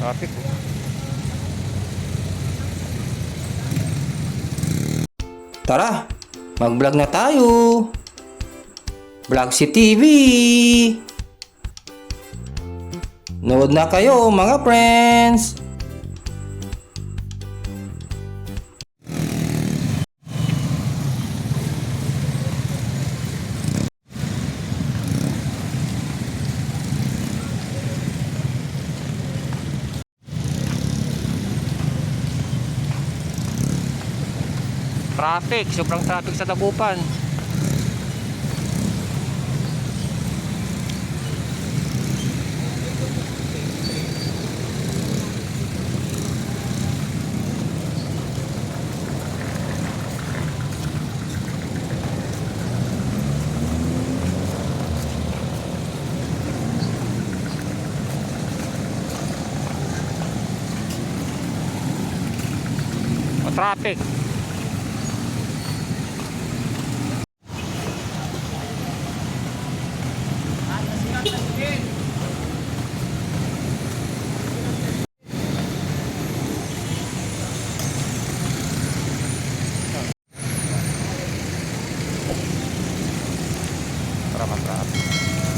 Traffic. Tara, mag-vlog na tayo. Vlog si TV. Nood na kayo mga friends. Traffic, sobrang traffic sa Dagupan. Traffic. Traffic.